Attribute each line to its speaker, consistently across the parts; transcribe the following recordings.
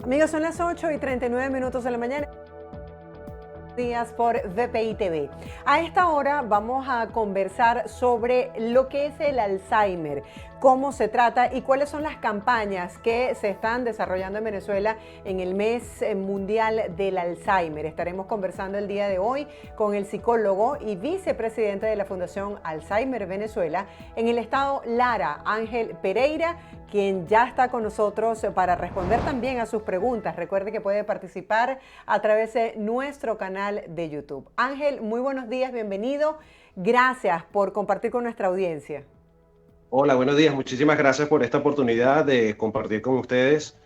Speaker 1: Amigos, son las 8:39 de la mañana. Días por VPI TV. A esta hora vamos a conversar sobre lo que es el Alzheimer, cómo se trata y cuáles son las campañas que se están desarrollando en Venezuela en el mes mundial del Alzheimer. Estaremos conversando el día de hoy con el psicólogo y vicepresidente de la Fundación Alzheimer Venezuela en el estado Lara, Ángel Pereira, quien ya está con nosotros para responder también a sus preguntas. Recuerde que puede participar a través de nuestro canal de YouTube. Ángel, muy buenos días, bienvenido. Gracias por compartir con nuestra audiencia.
Speaker 2: Hola, buenos días. Muchísimas gracias por esta oportunidad de compartir con ustedes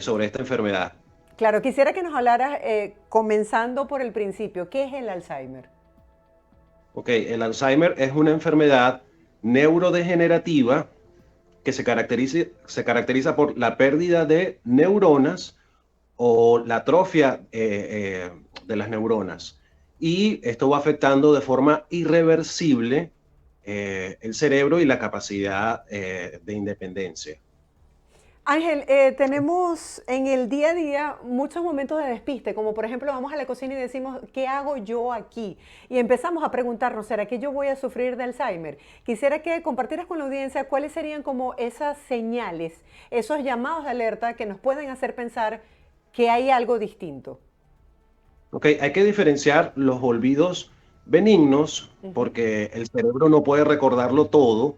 Speaker 2: sobre esta enfermedad.
Speaker 1: Claro, quisiera que nos hablaras, comenzando por el principio, ¿qué es el Alzheimer?
Speaker 2: Ok, el Alzheimer es una enfermedad neurodegenerativa que se caracteriza por la pérdida de neuronas o la atrofia de las neuronas. Y esto va afectando de forma irreversible el cerebro y la capacidad de independencia.
Speaker 1: Ángel, tenemos en el día a día muchos momentos de despiste, como por ejemplo vamos a la cocina y decimos, ¿qué hago yo aquí? Y empezamos a preguntarnos, ¿será que yo voy a sufrir de Alzheimer? Quisiera que compartieras con la audiencia cuáles serían como esas señales, esos llamados de alerta que nos pueden hacer pensar que hay algo distinto.
Speaker 2: Ok, hay que diferenciar los olvidos benignos
Speaker 1: Ujú,
Speaker 2: porque el cerebro no puede recordarlo todo.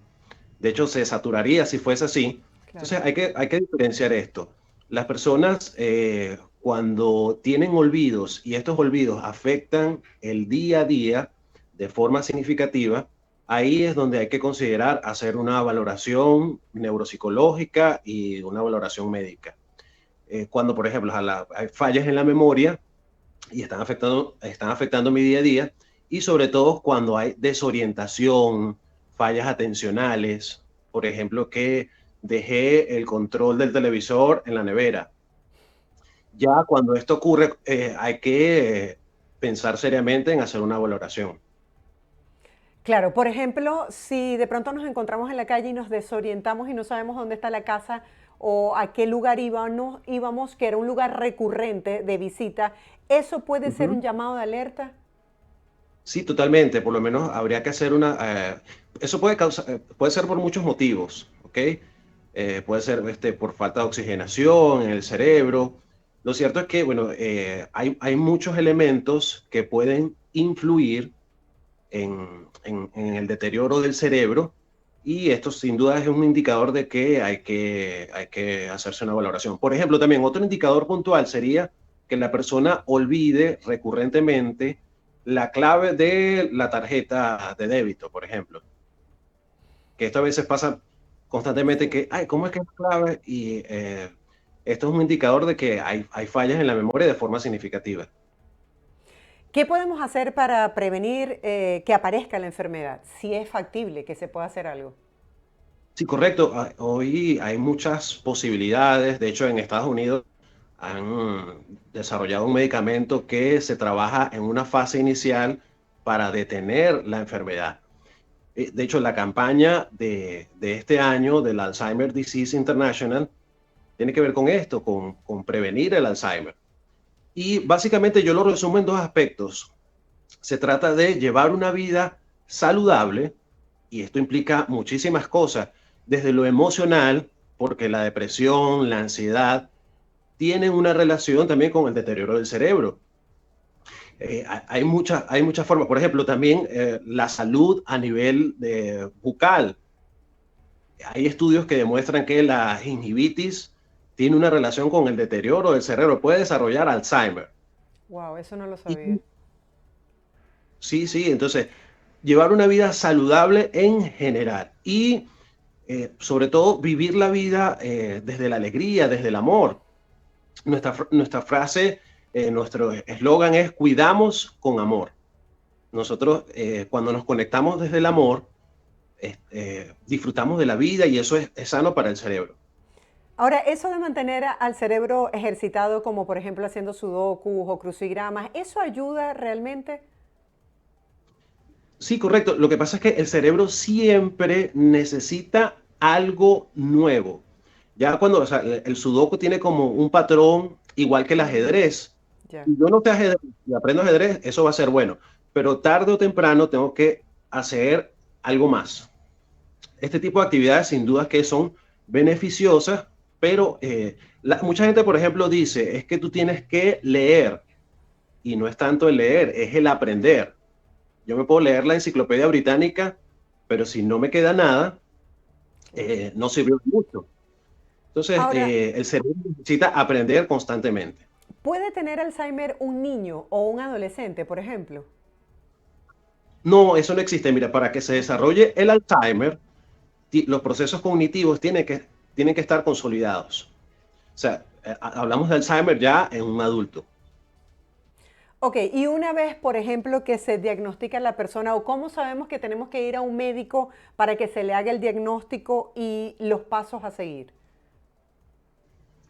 Speaker 2: De hecho, se saturaría si fuese así.
Speaker 1: claro.
Speaker 2: Entonces, hay que diferenciar esto. Las personas, cuando tienen olvidos y estos olvidos afectan el día a día de forma significativa, ahí es donde hay que considerar hacer una valoración neuropsicológica y una valoración médica. Cuando, por ejemplo, hay fallas en la memoria, y están afectando mi día a día, y sobre todo cuando hay desorientación, fallas atencionales, por ejemplo, que dejé el control del televisor en la nevera. Ya cuando esto ocurre, hay que pensar seriamente en hacer una valoración.
Speaker 1: Claro, por ejemplo, si de pronto nos encontramos en la calle y nos desorientamos y no sabemos dónde está la casa o a qué lugar íbamos, que era un lugar recurrente de visita, ¿eso puede ser un
Speaker 2: Ujú.
Speaker 1: llamado de alerta?
Speaker 2: Sí, totalmente. Por lo menos habría que hacer eso puede ser por muchos motivos, ¿ok? Puede ser por falta de oxigenación en el cerebro. Lo cierto es que, bueno, hay muchos elementos que pueden influir en el deterioro del cerebro, y esto sin duda es un indicador de que hay que hacerse una valoración. Por ejemplo, también otro indicador puntual sería que la persona olvide recurrentemente la clave de la tarjeta de débito, por ejemplo. Que esto a veces pasa constantemente
Speaker 1: Sí.
Speaker 2: que, ay, ¿cómo es que es la clave? Y esto es un indicador de que hay fallas en la memoria de forma significativa.
Speaker 1: ¿Qué podemos hacer para prevenir que aparezca la enfermedad? Si es factible que se pueda hacer algo.
Speaker 2: Sí, correcto. Hoy hay muchas posibilidades. De hecho, en Estados Unidos han desarrollado un medicamento que se trabaja en una fase inicial para detener la enfermedad. De hecho, la campaña de este año del Alzheimer Disease International tiene que ver con esto, con prevenir el Alzheimer. Y básicamente yo lo resumo en dos aspectos. Se trata de llevar una vida saludable, y esto implica muchísimas cosas, desde lo emocional, porque la depresión, la ansiedad, tienen una relación también con el deterioro del cerebro. Hay muchas formas. Por ejemplo, también la salud a nivel bucal. Hay estudios que demuestran que la gingivitis tiene una relación con el deterioro del cerebro, puede desarrollar Alzheimer.
Speaker 1: Wow, eso no lo
Speaker 2: Y
Speaker 1: sabía.
Speaker 2: sí, sí, entonces llevar una vida saludable en general y sobre todo vivir la vida desde la alegría, desde el amor. Nuestra frase, nuestro eslogan es cuidamos con amor. Nosotros cuando nos conectamos desde el amor, disfrutamos de la vida, y eso es sano para el cerebro.
Speaker 1: Ahora, eso de mantener al cerebro ejercitado, como por ejemplo haciendo sudokus o crucigramas, ¿eso ayuda realmente?
Speaker 2: Sí, correcto. Lo que pasa es que el cerebro siempre necesita algo nuevo. Ya cuando, o sea, el sudoku tiene como un patrón igual que el ajedrez.
Speaker 1: Ya.
Speaker 2: Si yo no sé ajedrez y aprendo ajedrez, eso va a ser bueno. Pero tarde o temprano tengo que hacer algo más. Este tipo de actividades sin duda que son beneficiosas, pero mucha gente, por ejemplo, dice, es que tú tienes que leer, y no es tanto el leer, es el aprender. Yo me puedo leer la enciclopedia británica, pero si no me queda nada,
Speaker 1: Claro.
Speaker 2: no sirvió de mucho. Entonces,
Speaker 1: Ahora,
Speaker 2: el cerebro necesita aprender constantemente.
Speaker 1: ¿puede tener Alzheimer un niño o un adolescente, por ejemplo?
Speaker 2: No, eso no existe. Mira, para que se
Speaker 1: Ok.
Speaker 2: desarrolle el Alzheimer, los procesos cognitivos tienen que estar consolidados. O sea, hablamos de Alzheimer ya en un adulto.
Speaker 1: Ok, y una vez, por ejemplo, que se diagnostica a la persona, o cómo sabemos que tenemos que ir a un médico para que se le haga el diagnóstico y los pasos a seguir.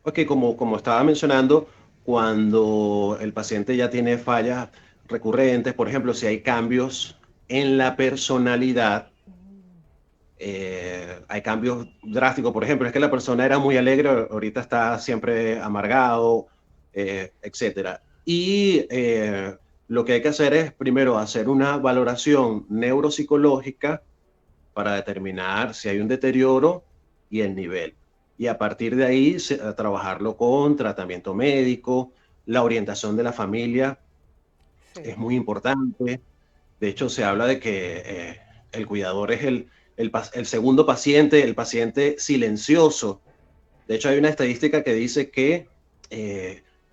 Speaker 2: Ok, como estaba mencionando, cuando el paciente ya tiene fallas recurrentes, por ejemplo, si hay cambios en la personalidad, hay cambios drásticos, por ejemplo, es que la persona era muy alegre, ahorita está siempre amargado, etcétera. Y lo que hay que hacer es primero hacer una valoración neuropsicológica para determinar si hay un deterioro y el nivel. Y a partir de ahí trabajarlo con tratamiento médico, la orientación de la familia
Speaker 1: Sí.
Speaker 2: es muy importante. De hecho, se habla de que el cuidador es el segundo paciente, el paciente silencioso. De hecho, hay una estadística que dice que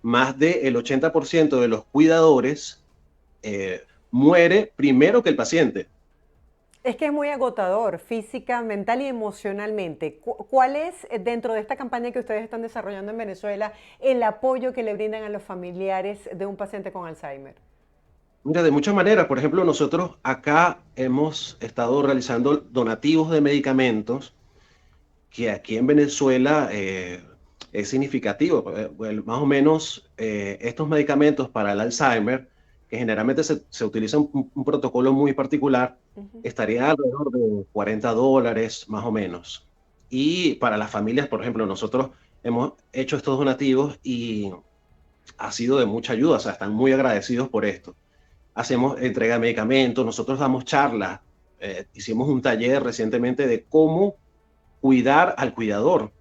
Speaker 2: más del 80% de los cuidadores muere primero que el paciente.
Speaker 1: Es que es muy agotador física, mental y emocionalmente. ¿Cuál es, dentro de esta campaña que ustedes están desarrollando en Venezuela, el apoyo que le brindan a los familiares de un paciente con Alzheimer?
Speaker 2: Mira, de muchas maneras. Por ejemplo, nosotros acá hemos estado realizando donativos de medicamentos que aquí en Venezuela es significativo. Más o menos estos medicamentos para el Alzheimer, que generalmente se utiliza un protocolo muy particular, estaría alrededor de $40 más o menos. Y para las familias, por ejemplo, nosotros hemos hecho estos donativos y ha sido de mucha ayuda, o sea, están muy agradecidos por esto. Hacemos entrega de medicamentos, nosotros damos charlas, hicimos un taller recientemente de cómo cuidar al cuidador.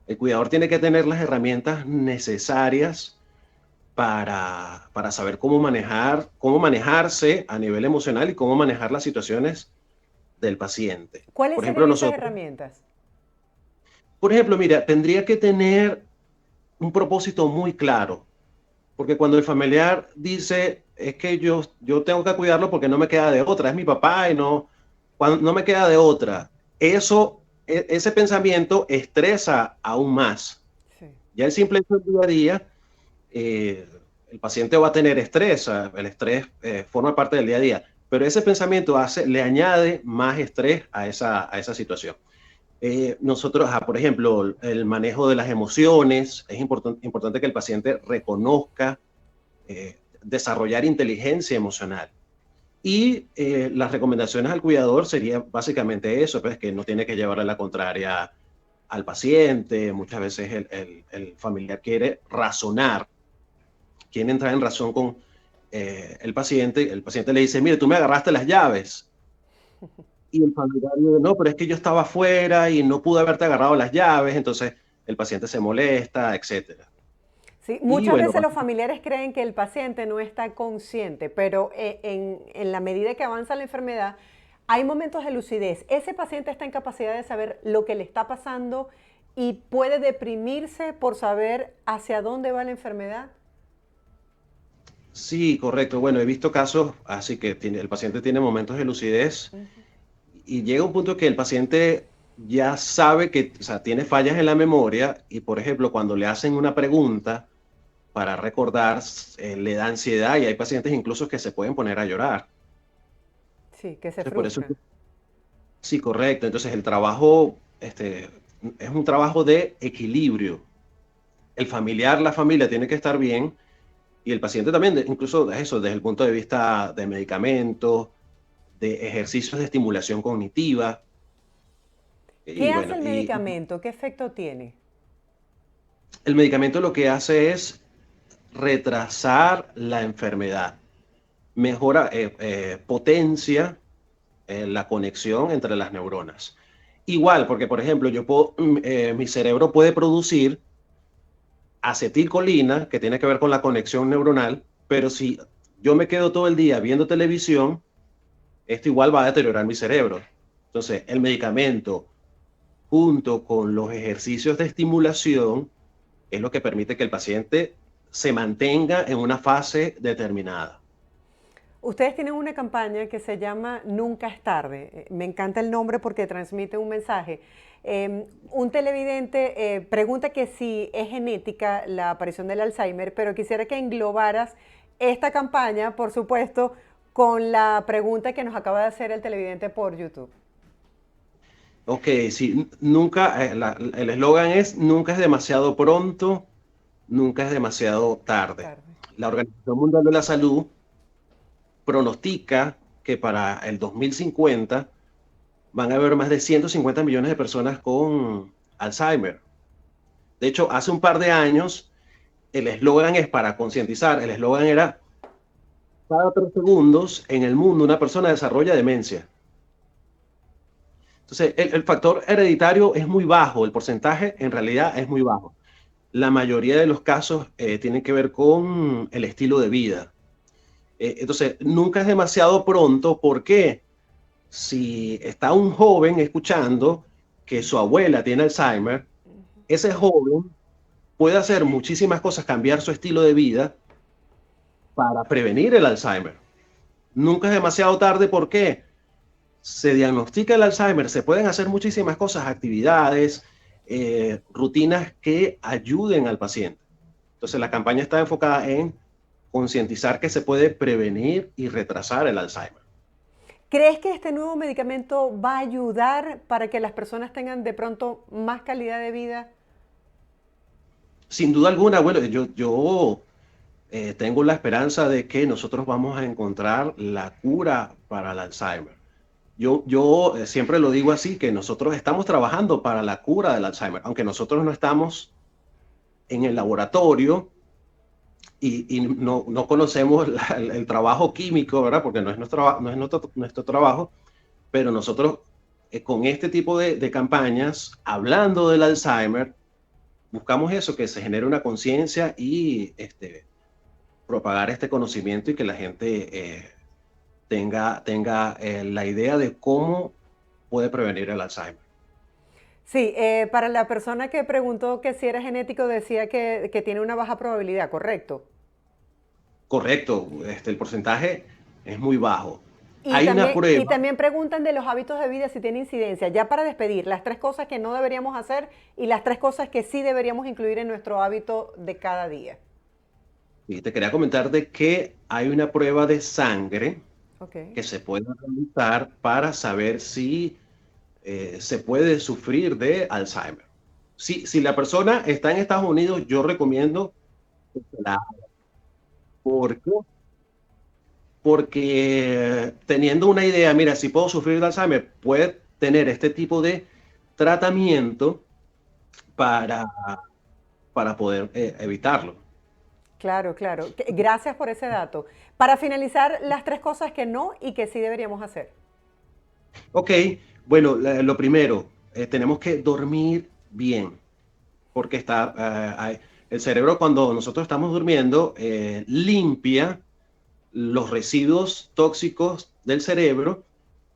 Speaker 2: El cuidador tiene que tener las herramientas necesarias para saber cómo manejarse a nivel emocional y cómo manejar las situaciones del paciente.
Speaker 1: ¿Cuáles
Speaker 2: Por ejemplo,
Speaker 1: serían esas
Speaker 2: nosotros,
Speaker 1: herramientas?
Speaker 2: por ejemplo, mira, tendría que tener un propósito muy claro, porque cuando el familiar dice, es que yo tengo que cuidarlo porque no me queda de otra, es mi papá y no, cuando no me queda de otra, ese pensamiento estresa aún más.
Speaker 1: Sí.
Speaker 2: Ya el simple hecho del día a día, eh, el paciente va a tener estrés, el estrés forma parte del día a día, pero ese pensamiento le añade más estrés a esa situación. Nosotros, por ejemplo, el manejo de las emociones, es importante que el paciente reconozca, desarrollar inteligencia emocional. Y las recomendaciones al cuidador sería básicamente eso, pues que no tiene que llevarle la contraria al paciente. Muchas veces el familiar quiere razonar, quiere entrar en razón con el paciente le dice, mire, tú me agarraste las llaves. Y el familiar dice, no, pero es que yo estaba afuera y no pude haberte agarrado las llaves, entonces el paciente se molesta, etcétera.
Speaker 1: Sí,
Speaker 2: Y
Speaker 1: muchas
Speaker 2: bueno,
Speaker 1: veces los familiares creen que el paciente no está consciente, pero en la medida que avanza la enfermedad, hay momentos de lucidez. Ese paciente está en capacidad de saber lo que le está pasando y puede deprimirse por saber hacia dónde va la enfermedad.
Speaker 2: sí, correcto. Bueno, he visto casos así que el paciente tiene momentos de lucidez y llega un punto que el paciente ya sabe que, o sea, tiene fallas en la memoria y, por ejemplo, cuando le hacen una pregunta para recordar, le da ansiedad y hay pacientes incluso que se pueden poner a llorar.
Speaker 1: Sí, que se
Speaker 2: Entonces, por eso,
Speaker 1: frustran.
Speaker 2: sí, correcto. Entonces, el trabajo es un trabajo de equilibrio. El familiar, la familia tiene que estar bien y el paciente también, incluso eso, desde el punto de vista de medicamentos, de ejercicios de estimulación cognitiva. Y
Speaker 1: ¿Qué hace
Speaker 2: bueno,
Speaker 1: el
Speaker 2: y
Speaker 1: medicamento? ¿Qué efecto tiene?
Speaker 2: el medicamento lo que hace es retrasar la enfermedad, mejora, potencia la conexión entre las neuronas. Igual, porque por ejemplo, mi cerebro puede producir acetilcolina, que tiene que ver con la conexión neuronal, pero si yo me quedo todo el día viendo televisión, esto igual va a deteriorar mi cerebro. Entonces, el medicamento junto con los ejercicios de estimulación es lo que permite que el paciente se mantenga en una fase determinada.
Speaker 1: Ustedes tienen una campaña que se llama Nunca es tarde. Me encanta el nombre porque transmite un mensaje. Un televidente pregunta que si es genética la aparición del Alzheimer, pero quisiera que englobaras esta campaña, por supuesto, con la pregunta que nos acaba de hacer el televidente por YouTube.
Speaker 2: Ok, sí, nunca, el eslogan es nunca es demasiado pronto, nunca es demasiado tarde.
Speaker 1: Tarde.
Speaker 2: La Organización Mundial de la Salud pronostica que para el 2050 van a haber más de 150 millones de personas con Alzheimer. De hecho, hace un par de años, el eslogan es para concientizar, el eslogan era, cada 3 segundos en el mundo una persona desarrolla demencia. Entonces, el factor hereditario es muy bajo, el porcentaje en realidad es muy bajo. La mayoría de los casos tienen que ver con el estilo de vida. Entonces, nunca es demasiado pronto porque si está un joven escuchando que su abuela tiene Alzheimer, ese joven puede hacer muchísimas cosas, cambiar su estilo de vida para prevenir el Alzheimer. Nunca es demasiado tarde porque se diagnostica el Alzheimer, se pueden hacer muchísimas cosas, actividades, rutinas que ayuden al paciente. Entonces la campaña está enfocada en concientizar que se puede prevenir y retrasar el Alzheimer.
Speaker 1: ¿Crees que este nuevo medicamento va a ayudar para que las personas tengan de pronto más calidad de vida?
Speaker 2: Sin duda alguna, bueno, yo tengo la esperanza de que nosotros vamos a encontrar la cura para el Alzheimer. Yo siempre lo digo así, que nosotros estamos trabajando para la cura del Alzheimer, aunque nosotros no estamos en el laboratorio y no conocemos el trabajo químico, ¿verdad? Porque no es nuestro trabajo, pero nosotros con este tipo de campañas, hablando del Alzheimer, buscamos eso, que se genere una conciencia y propagar este conocimiento y que la gente tenga la idea de cómo puede prevenir el Alzheimer.
Speaker 1: Sí, para la persona que preguntó que si era genético decía que tiene una baja probabilidad, ¿correcto?
Speaker 2: Correcto, el porcentaje es muy bajo.
Speaker 1: Y
Speaker 2: Hay una
Speaker 1: también, y
Speaker 2: prueba,
Speaker 1: también preguntan de los hábitos de vida si tiene incidencia. Ya para despedir, las tres cosas que no deberíamos hacer y las tres cosas que sí deberíamos incluir en nuestro hábito de cada día.
Speaker 2: y te quería comentar de que hay una prueba de sangre
Speaker 1: Ok.
Speaker 2: que se puede realizar para saber si se puede sufrir de Alzheimer. Si la persona está en Estados Unidos, yo recomiendo que se la haga. ¿Por qué? Porque teniendo una idea, mira, si puedo sufrir de Alzheimer, puede tener este tipo de tratamiento para, para poder evitarlo.
Speaker 1: Claro, claro. Gracias por ese dato. Para finalizar, las tres cosas que no y que sí deberíamos hacer.
Speaker 2: Ok, bueno, lo primero, tenemos que dormir bien, porque el cerebro cuando nosotros estamos durmiendo limpia los residuos tóxicos del cerebro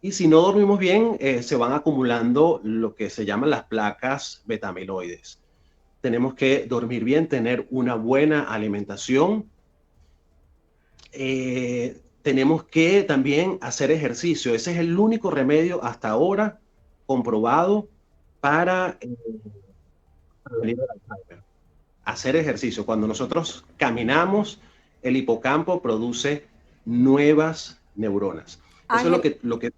Speaker 2: y si no dormimos bien se van acumulando lo que se llaman las placas betamiloides. Tenemos que dormir bien, tener una buena alimentación. Tenemos que también hacer ejercicio. Ese es el único remedio hasta ahora comprobado para prevenir el Alzheimer. Hacer ejercicio. Cuando nosotros caminamos, el hipocampo produce nuevas neuronas. Eso es lo
Speaker 1: Ángel,
Speaker 2: que... Lo que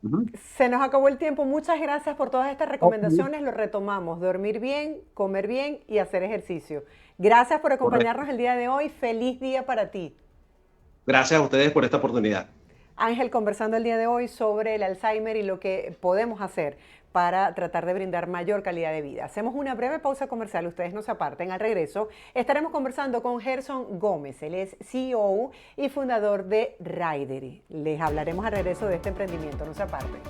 Speaker 2: Ujú.
Speaker 1: se nos acabó el tiempo. Muchas gracias por todas estas
Speaker 2: Ok,
Speaker 1: recomendaciones. Lo retomamos. Dormir bien, comer bien y hacer ejercicio. Gracias por
Speaker 2: correcto.
Speaker 1: acompañarnos el día de hoy. Feliz día para ti.
Speaker 2: Gracias a ustedes por esta oportunidad.
Speaker 1: Ángel, conversando el día de hoy sobre el Alzheimer y lo que podemos hacer para tratar de brindar mayor calidad de vida. Hacemos una breve pausa comercial, ustedes no se aparten. Al regreso estaremos conversando con Gerson Gómez, él es CEO y fundador de Ridery. Les hablaremos al regreso de este emprendimiento, no se aparten.